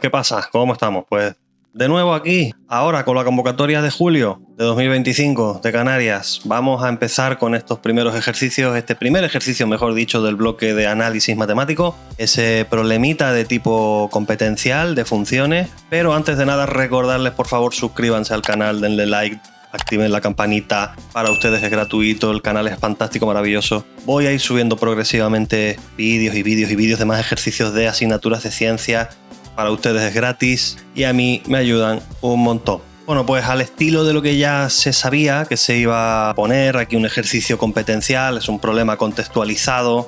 ¿qué pasa? ¿Cómo estamos? Pues de nuevo aquí, ahora con la convocatoria de julio de 2025 de Canarias. Vamos a empezar con estos primeros ejercicios, este primer ejercicio, mejor dicho, del bloque de análisis matemático, ese problemita de tipo competencial, de funciones. Pero antes de nada, recordarles, por favor, suscríbanse al canal, denle like, activen la campanita, para ustedes es gratuito, el canal es fantástico, maravilloso. Voy a ir subiendo progresivamente vídeos de más ejercicios de asignaturas de ciencia. Para ustedes es gratis y a mí me ayudan un montón. Bueno, pues al estilo de lo que ya se sabía que se iba a poner, aquí un ejercicio competencial, es un problema contextualizado,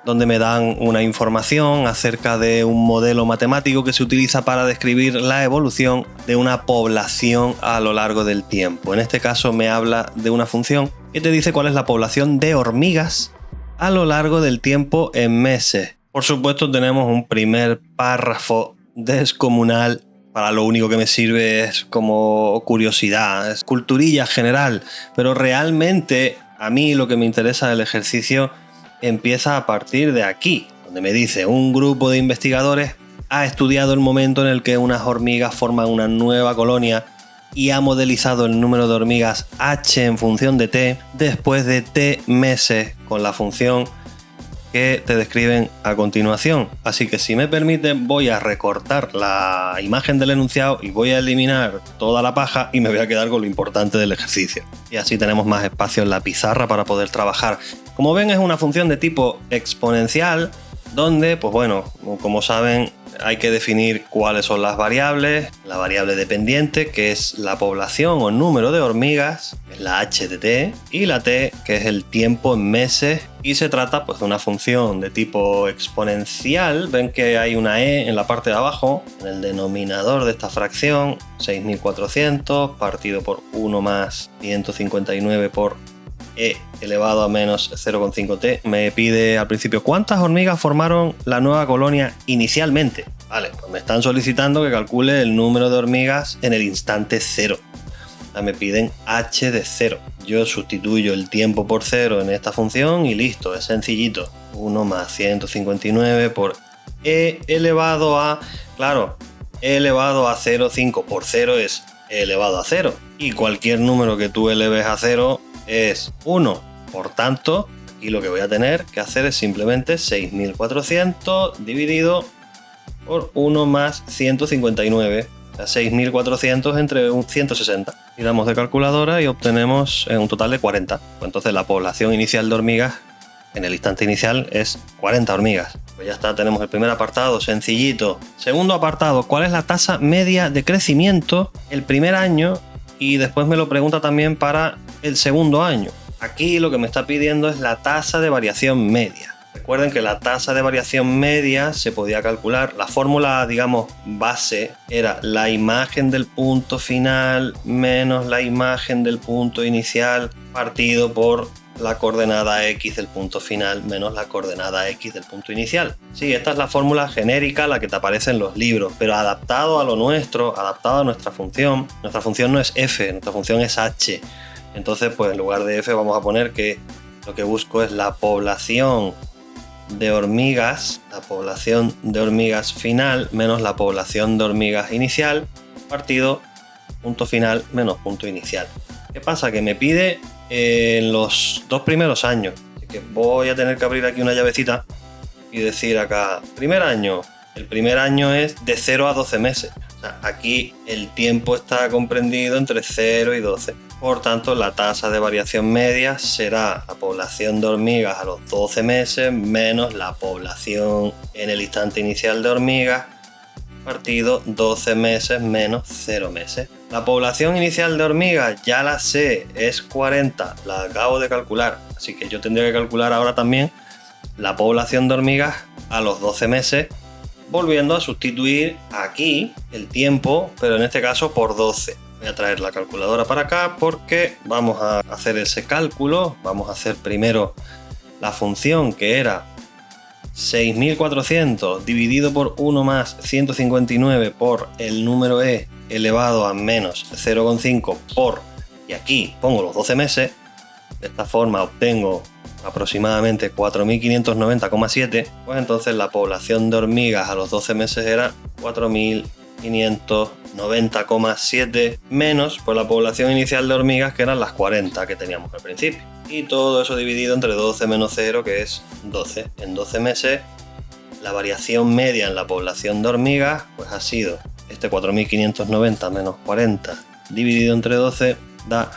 donde me dan una información acerca de un modelo matemático que se utiliza para describir la evolución de una población a lo largo del tiempo. En este caso me habla de una función que te dice cuál es la población de hormigas a lo largo del tiempo en meses. Por supuesto, tenemos un primer párrafo descomunal. Para lo único que me sirve es como curiosidad, es culturilla general, pero realmente a mí lo que me interesa del ejercicio empieza a partir de aquí, donde me dice: un grupo de investigadores ha estudiado el momento en el que unas hormigas forman una nueva colonia y ha modelizado el número de hormigas H en función de T después de T meses con la función que te describen a continuación. Así que, si me permiten, voy a recortar la imagen del enunciado y voy a eliminar toda la paja y me voy a quedar con lo importante del ejercicio. Y así tenemos más espacio en la pizarra para poder trabajar. Como ven, es una función de tipo exponencial donde, pues bueno, como saben, hay que definir cuáles son las variables. La variable dependiente, que es la población o número de hormigas, es la h de t, y la t, que es el tiempo en meses, y se trata pues de una función de tipo exponencial. Ven que hay una e en la parte de abajo, en el denominador de esta fracción, 6400 partido por 1 más 159 por e elevado a menos 0,5t. Me pide al principio cuántas hormigas formaron la nueva colonia inicialmente. Vale, pues me están solicitando que calcule el número de hormigas en el instante 0. O sea, me piden h de 0. Yo sustituyo el tiempo por 0 en esta función y listo, es sencillito. 1 más 159 por e elevado a... Claro, e elevado a 0,5 por 0 es e elevado a 0. Y cualquier número que tú eleves a 0 es 1. Por tanto, aquí lo que voy a tener que hacer es simplemente 6400 dividido por 1 más 159. O sea, 6400 entre 160. Tiramos de calculadora y obtenemos un total de 40. Pues entonces la población inicial de hormigas en el instante inicial es 40 hormigas. Pues ya está, tenemos el primer apartado, sencillito. Segundo apartado, ¿cuál es la tasa media de crecimiento el primer año? Y después me lo pregunta también para el segundo año. Aquí lo que me está pidiendo es la tasa de variación media. Recuerden que la tasa de variación media se podía calcular. La fórmula, digamos, base era la imagen del punto final menos la imagen del punto inicial partido por la coordenada x del punto final menos la coordenada x del punto inicial. Sí, esta es la fórmula genérica, la que te aparece en los libros, pero adaptado a lo nuestro, adaptado a nuestra función. Nuestra función no es f, nuestra función es h. Entonces, pues en lugar de f vamos a poner que lo que busco es la población de hormigas, final menos la población de hormigas inicial partido punto final menos punto inicial. ¿Qué pasa? Que me pide en los 2 primeros años. Así que voy a tener que abrir aquí una llavecita y decir acá, primer año. El primer año es de 0 a 12 meses. O sea, aquí el tiempo está comprendido entre 0 y 12. Por tanto, la tasa de variación media será la población de hormigas a los 12 meses menos la población en el instante inicial de hormigas partido 12 meses menos 0 meses. La población inicial de hormigas ya la sé, es 40, la acabo de calcular. Así que yo tendría que calcular ahora también la población de hormigas a los 12 meses, volviendo a sustituir aquí el tiempo, pero en este caso por 12. Voy a traer la calculadora para acá porque vamos a hacer ese cálculo. Vamos a hacer primero la función que era 6400 dividido por 1 más 159 por el número e elevado a menos 0,5 por, y aquí pongo los 12 meses. De esta forma obtengo aproximadamente 4.590,7, pues entonces la población de hormigas a los 12 meses era 4.590,7 menos pues la población inicial de hormigas, que eran las 40 que teníamos al principio. Y todo eso dividido entre 12 menos 0, que es 12. En 12 meses la variación media en la población de hormigas pues ha sido este 4.590 menos 40 dividido entre 12 da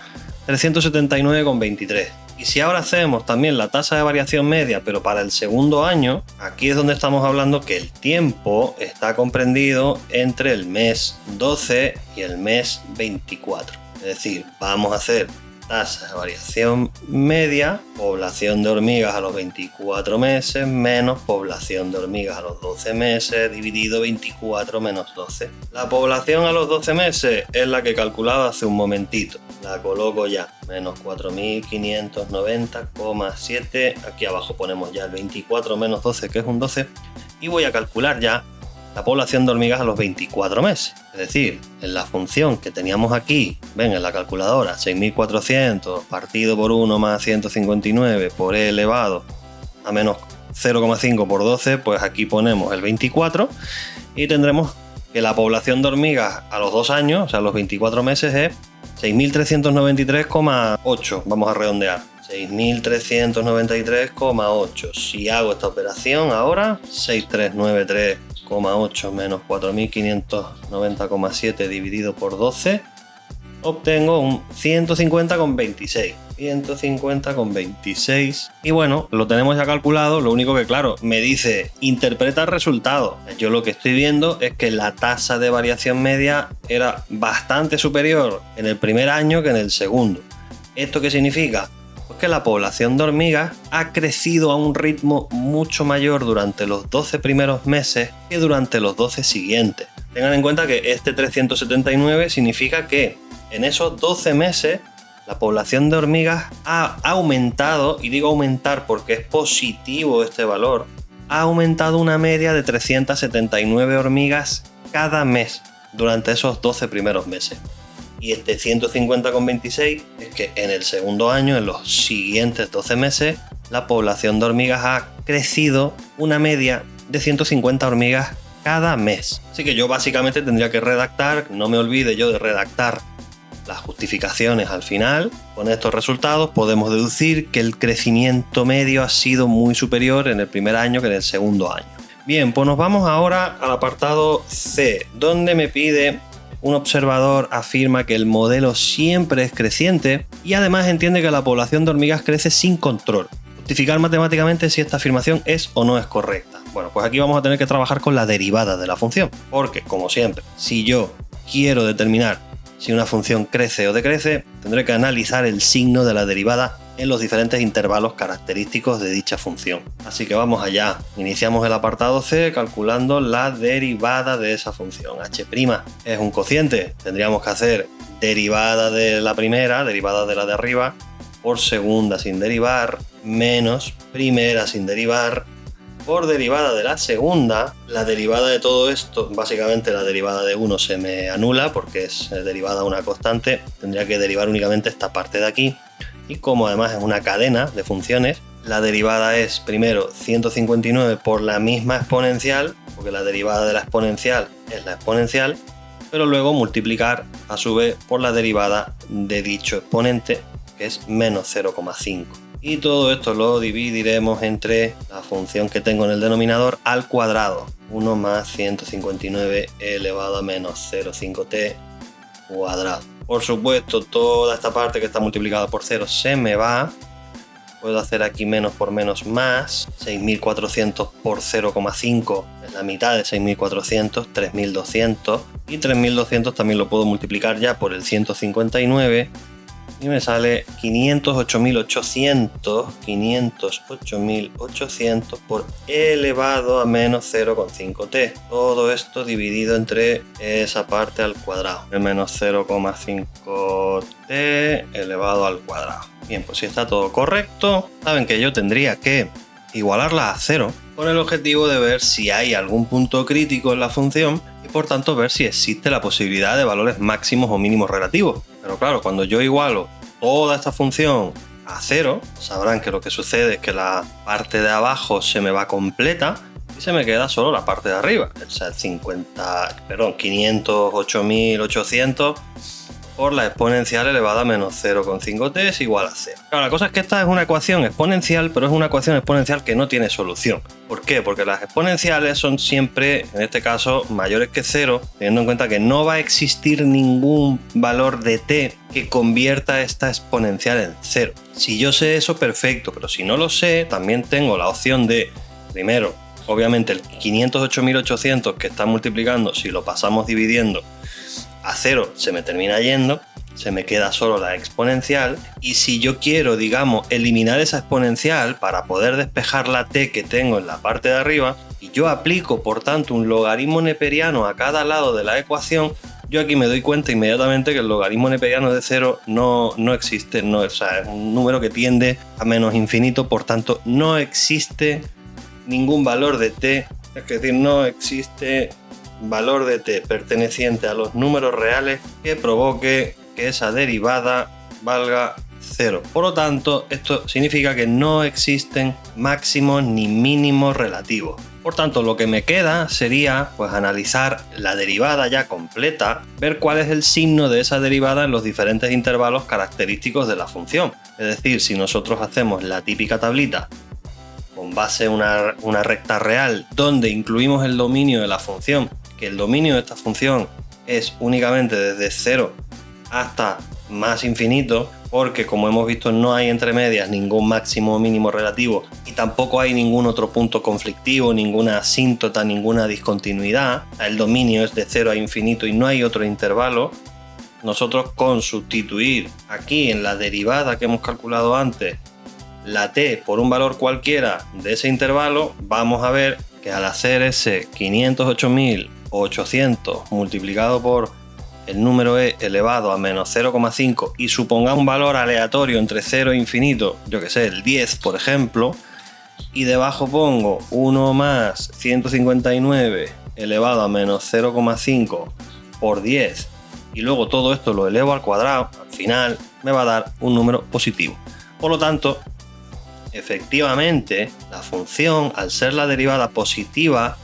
379,23. Y si ahora hacemos también la tasa de variación media, pero para el segundo año, aquí es donde estamos hablando que el tiempo está comprendido entre el mes 12 y el mes 24. Es decir, vamos a hacer tasa de variación media, población de hormigas a los 24 meses menos población de hormigas a los 12 meses dividido 24 menos 12. La población a los 12 meses es la que calculaba hace un momentito. La coloco ya, menos 4.590,7. Aquí abajo ponemos ya el 24 menos 12, que es un 12. Y voy a calcular ya la población de hormigas a los 24 meses. Es decir, en la función que teníamos aquí, ven en la calculadora, 6.400 partido por 1 más 159 por e elevado a menos 0,5 por 12, pues aquí ponemos el 24 y tendremos que la población de hormigas a los 2 años, o sea, a los 24 meses, es 6.393,8. Vamos a redondear. 6.393,8. Si hago esta operación ahora, 6.393,8 menos 4.590,7 dividido por 12, obtengo un 150,26. 150,26. Y bueno, lo tenemos ya calculado. Lo único que, claro, me dice interpreta el resultado. Yo lo que estoy viendo es que la tasa de variación media era bastante superior en el primer año que en el segundo. ¿Esto qué significa? Pues que la población de hormigas ha crecido a un ritmo mucho mayor durante los 12 primeros meses que durante los 12 siguientes. Tengan en cuenta que este 379 significa que en esos 12 meses la población de hormigas ha aumentado, y digo aumentar porque es positivo este valor, ha aumentado una media de 379 hormigas cada mes durante esos 12 primeros meses. Y este 150,26 es que en el segundo año, en los siguientes 12 meses, la población de hormigas ha crecido una media de 150 hormigas cada mes. Así que yo básicamente tendría que redactar, no me olvide yo de redactar las justificaciones al final. Con estos resultados podemos deducir que el crecimiento medio ha sido muy superior en el primer año que en el segundo año. Bien, pues nos vamos ahora al apartado C, donde me pide: un observador afirma que el modelo siempre es creciente y además entiende que la población de hormigas crece sin control. Justificar matemáticamente si esta afirmación es o no es correcta. Bueno, pues aquí vamos a tener que trabajar con la derivada de la función, porque, como siempre, si yo quiero determinar si una función crece o decrece, tendré que analizar el signo de la derivada en los diferentes intervalos característicos de dicha función. Así que vamos allá. Iniciamos el apartado C calculando la derivada de esa función. H' es un cociente. Tendríamos que hacer derivada de la primera, derivada de la de arriba, por segunda sin derivar, menos primera sin derivar, por derivada de la segunda. La derivada de todo esto, básicamente la derivada de 1 se me anula porque es derivada a una constante. Tendría que derivar únicamente esta parte de aquí. Y como además es una cadena de funciones, la derivada es primero 159 por la misma exponencial, porque la derivada de la exponencial es la exponencial, pero luego multiplicar a su vez por la derivada de dicho exponente, que es menos 0,5. Y todo esto lo dividiremos entre la función que tengo en el denominador al cuadrado. 1 más 159 elevado a menos 0,5t cuadrado. Por supuesto, toda esta parte que está multiplicada por 0 se me va. Puedo hacer aquí menos por menos más. 6.400 por 0,5 es la mitad de 6.400, 3.200. Y 3.200 también lo puedo multiplicar ya por el 159. Y me sale 508.800 por e elevado a menos 0,5t. Todo esto dividido entre esa parte al cuadrado. El menos 0,5t elevado al cuadrado. Bien, pues si está todo correcto, saben que yo tendría que igualarla a 0 con el objetivo de ver si hay algún punto crítico en la función y por tanto ver si existe la posibilidad de valores máximos o mínimos relativos. Pero claro, cuando yo igualo toda esta función a 0, sabrán que lo que sucede es que la parte de abajo se me va completa y se me queda solo la parte de arriba, o sea, 508.800 por la exponencial elevada a menos 0,5t es igual a 0. Claro, la cosa es que esta es una ecuación exponencial, pero es una ecuación exponencial que no tiene solución. ¿Por qué? Porque las exponenciales son siempre, en este caso, mayores que 0, teniendo en cuenta que no va a existir ningún valor de t que convierta esta exponencial en 0. Si yo sé eso, perfecto, pero si no lo sé, también tengo la opción de, primero, obviamente el 508.800 que está multiplicando, si lo pasamos dividiendo a 0 se me termina yendo, se me queda solo la exponencial, y si yo quiero, digamos, eliminar esa exponencial para poder despejar la t que tengo en la parte de arriba, y yo aplico por tanto un logaritmo neperiano a cada lado de la ecuación, yo aquí me doy cuenta inmediatamente que el logaritmo neperiano de 0 no existe, o sea, es un número que tiende a menos infinito, por tanto no existe ningún valor de t, es decir, no existe valor de t perteneciente a los números reales que provoque que esa derivada valga 0. Por lo tanto, esto significa que no existen máximos ni mínimos relativos. Por tanto, lo que me queda sería pues analizar la derivada ya completa, ver cuál es el signo de esa derivada en los diferentes intervalos característicos de la función. Es decir, si nosotros hacemos la típica tablita con base en una recta real donde incluimos el dominio de la función, que el dominio de esta función es únicamente desde 0 hasta más infinito, porque como hemos visto no hay entre medias ningún máximo o mínimo relativo y tampoco hay ningún otro punto conflictivo, ninguna asíntota, ninguna discontinuidad. El dominio es de 0 a infinito y no hay otro intervalo. Nosotros con sustituir aquí en la derivada que hemos calculado antes la t por un valor cualquiera de ese intervalo, vamos a ver que al hacer ese 508.800 multiplicado por el número e elevado a menos 0,5 y supongamos un valor aleatorio entre 0 e infinito, yo que sé, el 10 por ejemplo, y debajo pongo 1 más 159 elevado a menos 0,5 por 10 y luego todo esto lo elevo al cuadrado, al final me va a dar un número positivo. Por lo tanto, efectivamente, la función, al ser la derivada positiva,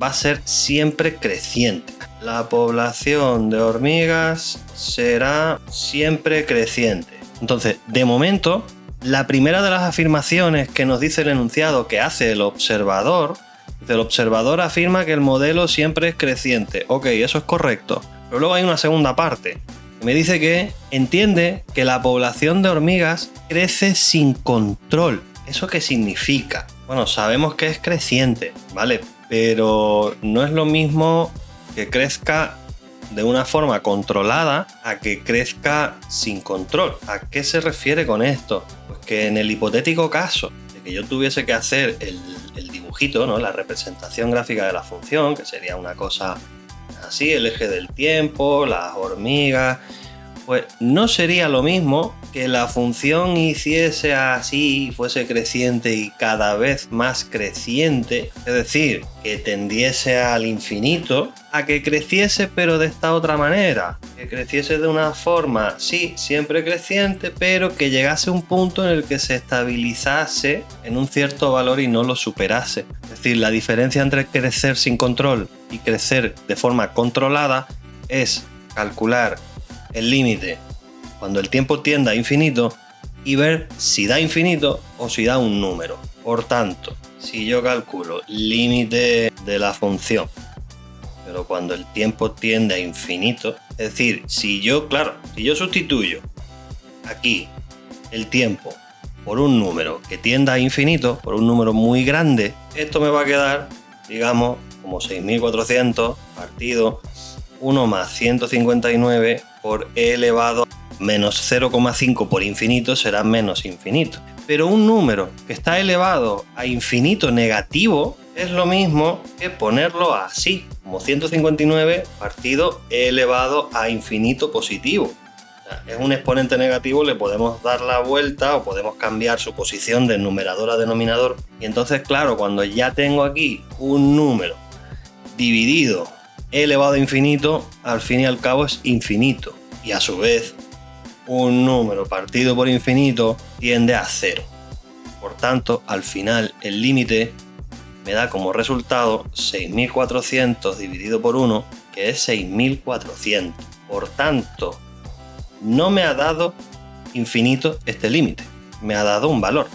va a ser siempre creciente. La población de hormigas será siempre creciente. Entonces, de momento, la primera de las afirmaciones que nos dice el enunciado que hace el observador afirma que el modelo siempre es creciente. Ok, eso es correcto. Pero luego hay una segunda parte. Me dice que entiende que la población de hormigas crece sin control. ¿Eso qué significa? Bueno, sabemos que es creciente, ¿vale? Pero no es lo mismo que crezca de una forma controlada a que crezca sin control. ¿A qué se refiere con esto? Pues que en el hipotético caso de que yo tuviese que hacer el dibujito, ¿no? La representación gráfica de la función, que sería una cosa así, el eje del tiempo, las hormigas, pues no sería lo mismo que la función hiciese así, fuese creciente y cada vez más creciente, es decir, que tendiese al infinito, a que creciese pero de esta otra manera, que creciese de una forma, sí, siempre creciente, pero que llegase a un punto en el que se estabilizase en un cierto valor y no lo superase. Es decir, la diferencia entre crecer sin control y crecer de forma controlada es calcular el límite cuando el tiempo tienda a infinito y ver si da infinito o si da un número. Por tanto, si yo calculo límite de la función, pero cuando el tiempo tiende a infinito, es decir, si yo sustituyo aquí el tiempo por un número que tienda a infinito, por un número muy grande, esto me va a quedar, digamos, como 6400 partido 1 más 159 por e elevado a menos 0,5 por infinito será menos infinito. Pero un número que está elevado a infinito negativo es lo mismo que ponerlo así, como 159 partido e elevado a infinito positivo. O sea, es un exponente negativo, le podemos dar la vuelta o podemos cambiar su posición de numerador a denominador. Y entonces, claro, cuando ya tengo aquí un número dividido e elevado a infinito, al fin y al cabo es infinito. Y a su vez, un número partido por infinito tiende a 0. Por tanto, al final el límite me da como resultado 6400 dividido por 1, que es 6400. Por tanto, no me ha dado infinito este límite, me ha dado un valor.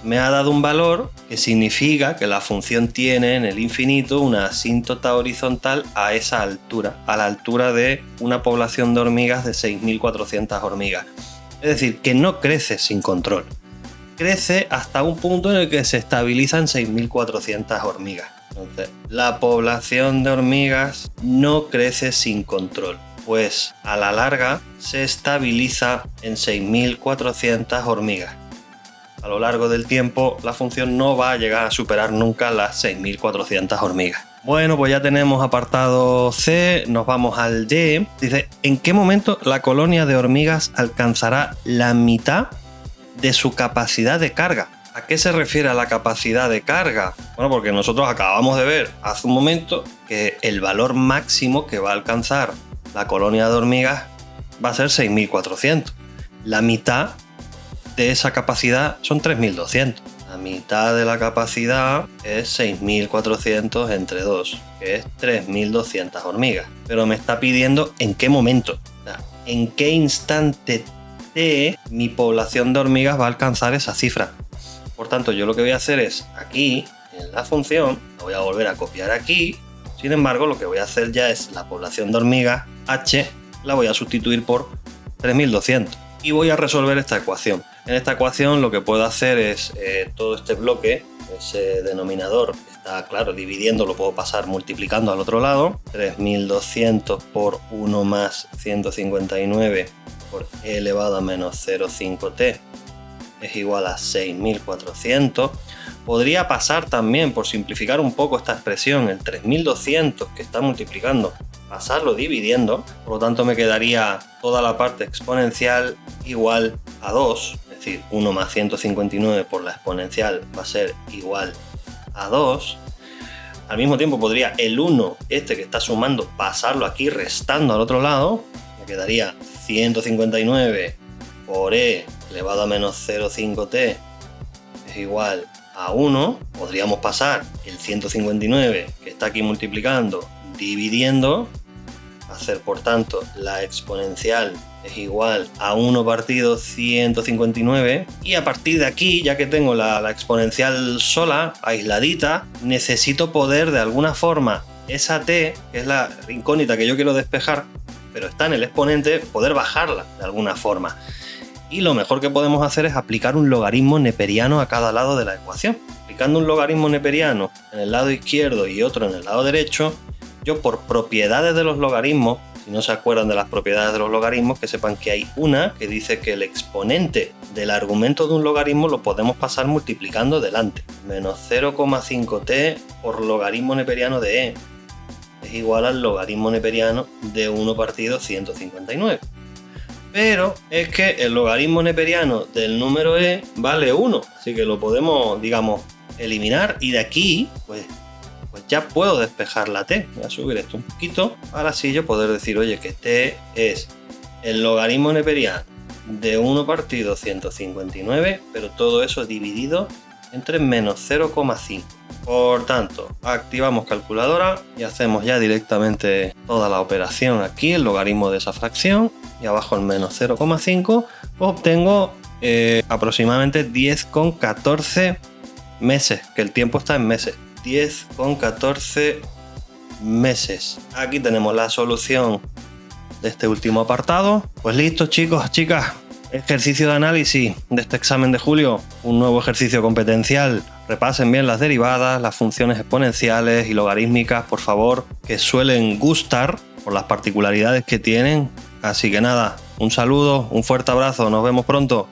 Me ha dado un valor que significa que la función tiene en el infinito una asíntota horizontal a esa altura, a la altura de una población de hormigas de 6400 hormigas. Es decir, que no crece sin control. Crece hasta un punto en el que se estabiliza en 6400 hormigas. Entonces, la población de hormigas no crece sin control, pues a la larga se estabiliza en 6400 hormigas. A lo largo del tiempo, la función no va a llegar a superar nunca las 6400 hormigas. Bueno, pues ya tenemos apartado C, nos vamos al D. Dice, ¿en qué momento la colonia de hormigas alcanzará la mitad de su capacidad de carga? ¿A qué se refiere a la capacidad de carga? Bueno, porque nosotros acabamos de ver hace un momento que el valor máximo que va a alcanzar la colonia de hormigas va a ser 6400. La mitad de esa capacidad son 3200. La mitad de la capacidad es 6400 entre 2, que es 3200 hormigas. Pero me está pidiendo en qué momento, o sea, en qué instante T mi población de hormigas va a alcanzar esa cifra. Por tanto, yo lo que voy a hacer es aquí, en la función, la voy a volver a copiar aquí. Sin embargo, lo que voy a hacer ya es la población de hormigas, H, la voy a sustituir por 3200. Y voy a resolver esta ecuación. En esta ecuación lo que puedo hacer es todo este bloque, ese denominador, está claro, dividiendo, lo puedo pasar multiplicando al otro lado. 3200 por 1 más 159 por e elevado a menos 0,5t es igual a 6400. Podría pasar también, por simplificar un poco esta expresión, el 3200 que está multiplicando, pasarlo dividiendo, por lo tanto me quedaría toda la parte exponencial igual a 2, es decir, 1 más 159 por la exponencial va a ser igual a 2. Al mismo tiempo podría el 1, este que está sumando, pasarlo aquí restando al otro lado, me quedaría 159 por e elevado a menos 0,5t es igual a 1. Podríamos pasar el 159 que está aquí multiplicando dividiendo, hacer por tanto la exponencial es igual a 1 partido 159, y a partir de aquí, ya que tengo la exponencial sola, aisladita, necesito poder de alguna forma esa t, que es la incógnita que yo quiero despejar, pero está en el exponente, poder bajarla de alguna forma. Y lo mejor que podemos hacer es aplicar un logaritmo neperiano a cada lado de la ecuación. Aplicando un logaritmo neperiano en el lado izquierdo y otro en el lado derecho, yo por propiedades de los logaritmos, si no se acuerdan de las propiedades de los logaritmos, que sepan que hay una que dice que el exponente del argumento de un logaritmo lo podemos pasar multiplicando delante. Menos 0,5t por logaritmo neperiano de e es igual al logaritmo neperiano de 1 partido 159. Pero es que el logaritmo neperiano del número e vale 1, así que lo podemos, digamos, eliminar, y de aquí, pues ya puedo despejar la t. Voy a subir esto un poquito para así yo poder decir, oye, que t es el logaritmo neperiano de 1 partido 159, pero todo eso dividido entre menos 0,5. Por tanto, activamos calculadora y hacemos ya directamente toda la operación aquí, el logaritmo de esa fracción, y abajo el menos 0,5, obtengo aproximadamente 10,14 meses, que el tiempo está en meses. 10,14 meses. Aquí tenemos la solución de este último apartado. Pues listo, chicos, chicas. Ejercicio de análisis de este examen de julio. Un nuevo ejercicio competencial. Repasen bien las derivadas, las funciones exponenciales y logarítmicas, por favor, que suelen gustar por las particularidades que tienen. Así que nada, un saludo, un fuerte abrazo. Nos vemos pronto.